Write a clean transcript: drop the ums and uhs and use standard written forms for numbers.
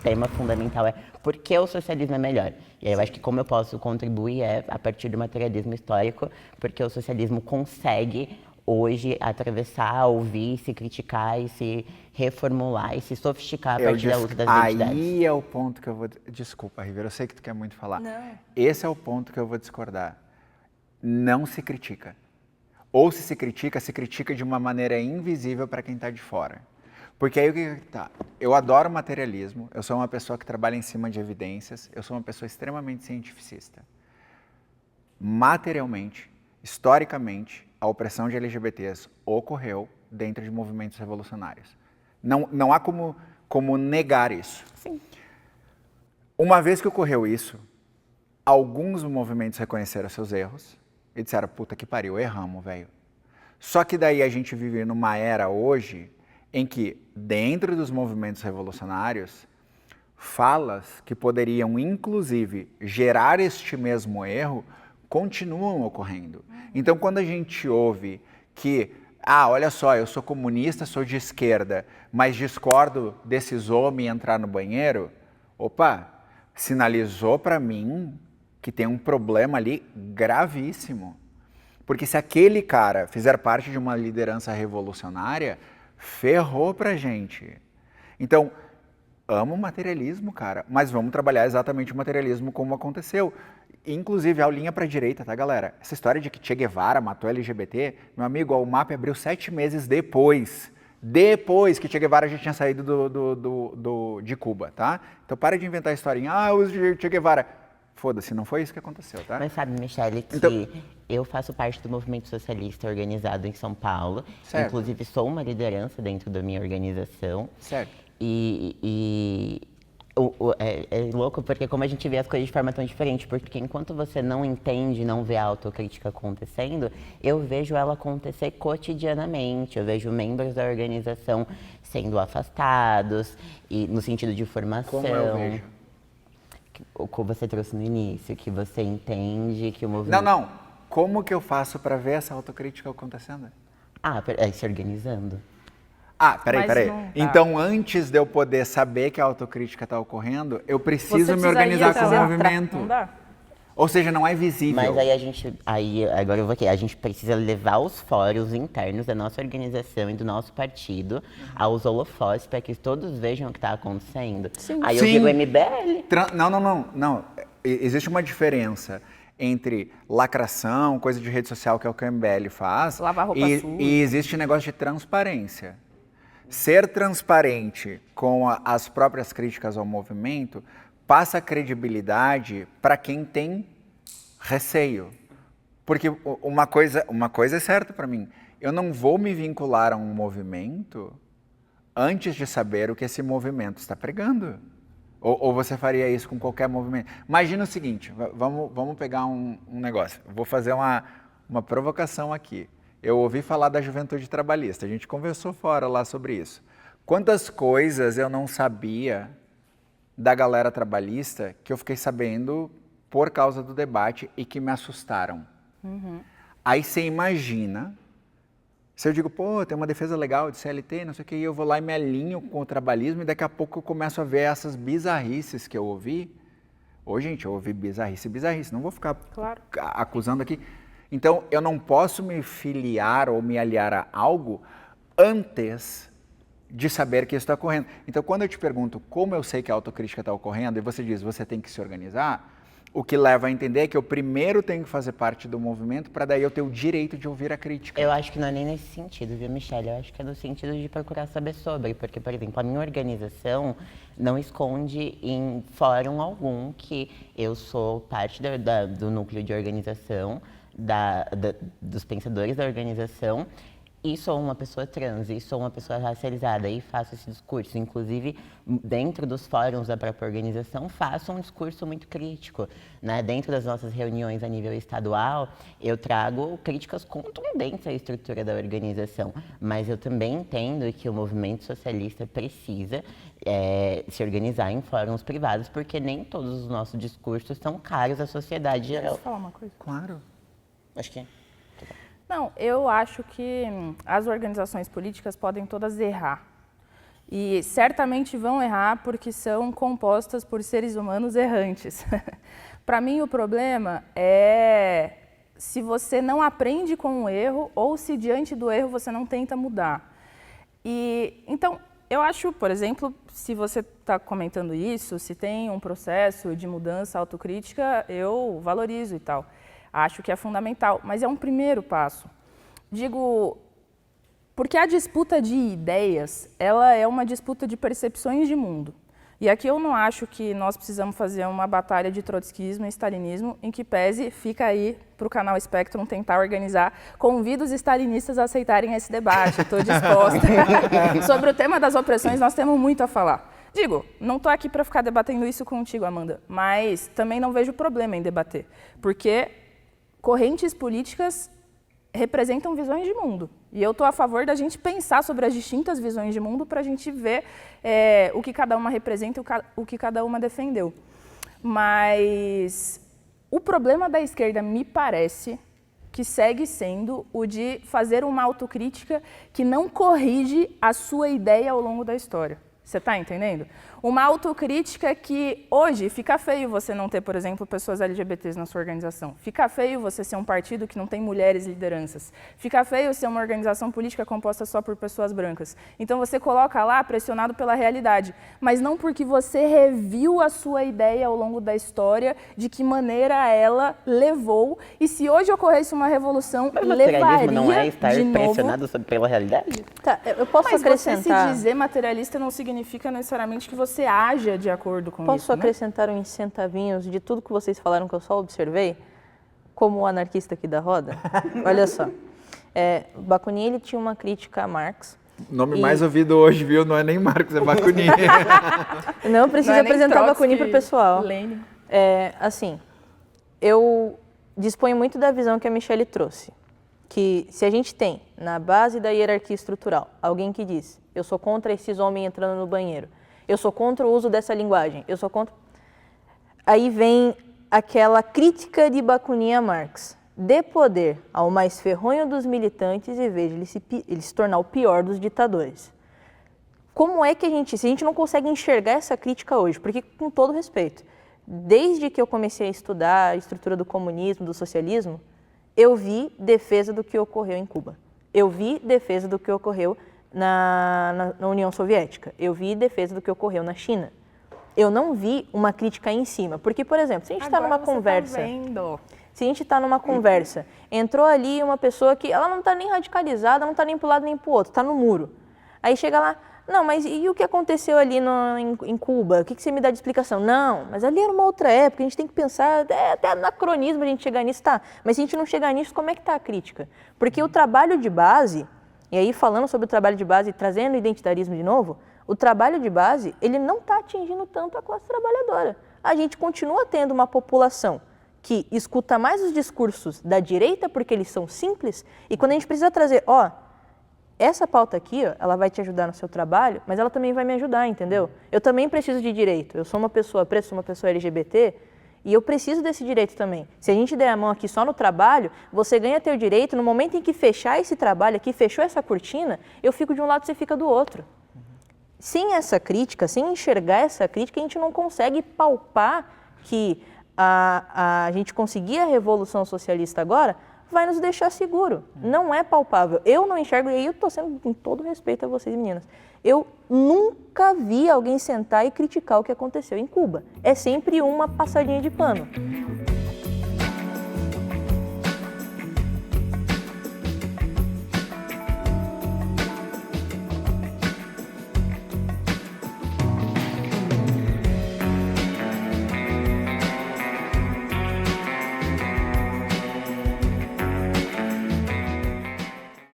tema fundamental é por que o socialismo é melhor. E aí eu acho que como eu posso contribuir é a partir do materialismo histórico, porque o socialismo consegue hoje atravessar, ouvir, se criticar e se reformular e se sofisticar a partir da luta das identidades. Aí é o ponto que eu vou... Desculpa, Rivera, eu sei que tu quer muito falar. Não. Esse é o ponto que eu vou discordar. Não se critica. Ou se critica de uma maneira invisível para quem está de fora. Porque aí o que tá? Eu adoro materialismo, eu sou uma pessoa que trabalha em cima de evidências, eu sou uma pessoa extremamente cientificista. Materialmente, historicamente, a opressão de LGBTs ocorreu dentro de movimentos revolucionários. Não há como negar isso. Sim. Uma vez que ocorreu isso, alguns movimentos reconheceram seus erros e disseram, puta que pariu, erramos, velho. Só que daí a gente vive numa era hoje em que, dentro dos movimentos revolucionários, falas que poderiam, inclusive, gerar este mesmo erro, continuam ocorrendo. Então, quando a gente ouve que, olha só, eu sou comunista, sou de esquerda, mas discordo desses homens entrar no banheiro, opa, sinalizou para mim que tem um problema ali gravíssimo. Porque se aquele cara fizer parte de uma liderança revolucionária, ferrou pra gente. Então, amo o materialismo, cara, mas vamos trabalhar exatamente o materialismo como aconteceu. Inclusive, aulinha pra direita, tá, galera? Essa história de que Che Guevara matou LGBT, meu amigo, o MAP abriu 7 meses depois que Che Guevara já tinha saído de Cuba, tá? Então, para de inventar a historinha, o Che Guevara... Foda-se, não foi isso que aconteceu, tá? Mas sabe, Michele, que Então, eu faço parte do movimento socialista organizado em São Paulo. Certo. Inclusive, sou uma liderança dentro da minha organização. Certo. É louco porque como a gente vê as coisas de forma tão diferente, porque enquanto você não entende, não vê a autocrítica acontecendo, eu vejo ela acontecer cotidianamente. Eu vejo membros da organização sendo afastados, e no sentido de formação. Como eu vejo? O que você trouxe no início, que você entende que o movimento... Não. Como que eu faço para ver essa autocrítica acontecendo? Se organizando. Peraí. Não, tá. Então, antes de eu poder saber que a autocrítica está ocorrendo, eu preciso me organizar com o movimento. Não dá. Ou seja, não é visível. Mas agora eu vou aqui, a gente precisa levar os fóruns internos da nossa organização e do nosso partido aos holofotes para que todos vejam o que está acontecendo. Sim. Aí eu digo MBL. Não. Existe uma diferença entre lacração, coisa de rede social que é o que o MBL faz, Lavar roupa suja. e existe negócio de transparência. Ser transparente com as próprias críticas ao movimento passa credibilidade para quem tem receio. Porque uma coisa é certa para mim, eu não vou me vincular a um movimento antes de saber o que esse movimento está pregando. Ou você faria isso com qualquer movimento? Imagina o seguinte, vamos pegar um negócio, eu vou fazer uma provocação aqui. Eu ouvi falar da juventude trabalhista, a gente conversou fora lá sobre isso. Quantas coisas eu não sabia da galera trabalhista que eu fiquei sabendo por causa do debate e que me assustaram. Aí você imagina, se eu digo, tem uma defesa legal de CLT, não sei o que, e eu vou lá e me alinho com o trabalhismo e daqui a pouco eu começo a ver essas bizarrices que eu ouvi. Gente, eu ouvi bizarrice, não vou ficar acusando aqui. Então, eu não posso me filiar ou me aliar a algo antes de saber que isso está ocorrendo. Então, quando eu te pergunto como eu sei que a autocrítica está ocorrendo, e você diz, você tem que se organizar, o que leva a entender é que eu primeiro tenho que fazer parte do movimento para daí eu ter o direito de ouvir a crítica. Eu acho que não é nem nesse sentido, viu, Michele? Eu acho que é no sentido de procurar saber sobre, porque, por exemplo, a minha organização não esconde em fórum algum que eu sou parte do núcleo de organização, dos pensadores da organização, e sou uma pessoa trans, e sou uma pessoa racializada, e faço esse discurso. Inclusive, dentro dos fóruns da própria organização, faço um discurso muito crítico, né? Dentro das nossas reuniões a nível estadual, eu trago críticas contundentes à estrutura da organização, mas eu também entendo que o movimento socialista precisa se organizar em fóruns privados, porque nem todos os nossos discursos são caros à sociedade geral. Posso falar uma coisa? Claro. Acho que é. Não, eu acho que as organizações políticas podem todas errar. E certamente vão errar porque são compostas por seres humanos errantes. Para mim, o problema é se você não aprende com o erro ou se diante do erro você não tenta mudar. E então, eu acho, por exemplo, se você está comentando isso, se tem um processo de mudança autocrítica, eu valorizo e tal. Acho que é fundamental, mas é um primeiro passo. Digo, porque a disputa de ideias, ela é uma disputa de percepções de mundo. E aqui eu não acho que nós precisamos fazer uma batalha de trotskismo e stalinismo, em que pese, fica aí para o canal Spectrum tentar organizar. Convido os stalinistas a aceitarem esse debate, estou disposta. Sobre o tema das opressões, nós temos muito a falar. Digo, não estou aqui para ficar debatendo isso contigo, Amanda, mas também não vejo problema em debater, porque correntes políticas representam visões de mundo. E eu estou a favor da gente pensar sobre as distintas visões de mundo para a gente ver o que cada uma representa e o que cada uma defendeu. Mas o problema da esquerda, me parece, que segue sendo o de fazer uma autocrítica que não corrige a sua ideia ao longo da história. Você está entendendo? Uma autocrítica que hoje fica feio você não ter, por exemplo, pessoas LGBTs na sua organização. Fica feio você ser um partido que não tem mulheres lideranças. Fica feio ser uma organização política composta só por pessoas brancas. Então você coloca lá pressionado pela realidade, mas não porque você reviu a sua ideia ao longo da história, de que maneira ela levou. E se hoje ocorresse uma revolução, Mas levaria materialismo não é estar de novo... pressionado pela realidade? Tá, eu posso Mas acrescentar... você se dizer materialista não significa necessariamente que você haja de acordo com Posso isso, acrescentar uns centavinhos de tudo que vocês falaram que eu só observei? Como o anarquista aqui da roda? Olha só. Bakunin, ele tinha uma crítica a Marx. O nome mais ouvido hoje, viu? Não é nem Marx, é Bakunin. Não preciso apresentar Bakunin para o pessoal. Lenin. Assim, eu disponho muito da visão que a Michelle trouxe. Que se a gente tem, na base da hierarquia estrutural, alguém que diz: eu sou contra esses homens entrando no banheiro, eu sou contra o uso dessa linguagem, eu sou contra... Aí vem aquela crítica de Bakunin a Marx. Dê poder ao mais ferronho dos militantes e veja ele se tornar o pior dos ditadores. Como é que se a gente não consegue enxergar essa crítica hoje? Porque, com todo respeito, desde que eu comecei a estudar a estrutura do comunismo, do socialismo, eu vi defesa do que ocorreu em Cuba. Eu vi defesa do que ocorreu na União Soviética. Eu vi defesa do que ocorreu na China. Eu não vi uma crítica aí em cima. Porque, por exemplo, se a gente está numa conversa... Se a gente está numa conversa, entrou ali uma pessoa que ela não está nem radicalizada, não está nem para um lado nem para o outro, está no muro. Aí chega lá, não, mas e o que aconteceu ali em Cuba? O que você me dá de explicação? Não, mas ali era uma outra época, a gente tem que pensar, até anacronismo a gente chegar nisso, tá. Mas se a gente não chegar nisso, como é que está a crítica? Porque o trabalho de base, e aí falando sobre o trabalho de base, trazendo o identitarismo de novo, o trabalho de base, ele não está atingindo tanto a classe trabalhadora. A gente continua tendo uma população que escuta mais os discursos da direita porque eles são simples, e quando a gente precisa trazer, essa pauta aqui, ela vai te ajudar no seu trabalho, mas ela também vai me ajudar, entendeu? Eu também preciso de direito, eu sou uma pessoa preta, sou uma pessoa LGBT, e eu preciso desse direito também. Se a gente der a mão aqui só no trabalho, você ganha teu direito, no momento em que fechar esse trabalho aqui, fechou essa cortina, eu fico de um lado, você fica do outro. Sem essa crítica, sem enxergar essa crítica, a gente não consegue palpar que a gente conseguir a revolução socialista agora vai nos deixar seguro. Não é palpável. Eu não enxergo, e aí eu estou sendo com todo respeito a vocês, meninas, eu nunca vi alguém sentar e criticar o que aconteceu em Cuba. É sempre uma passadinha de pano.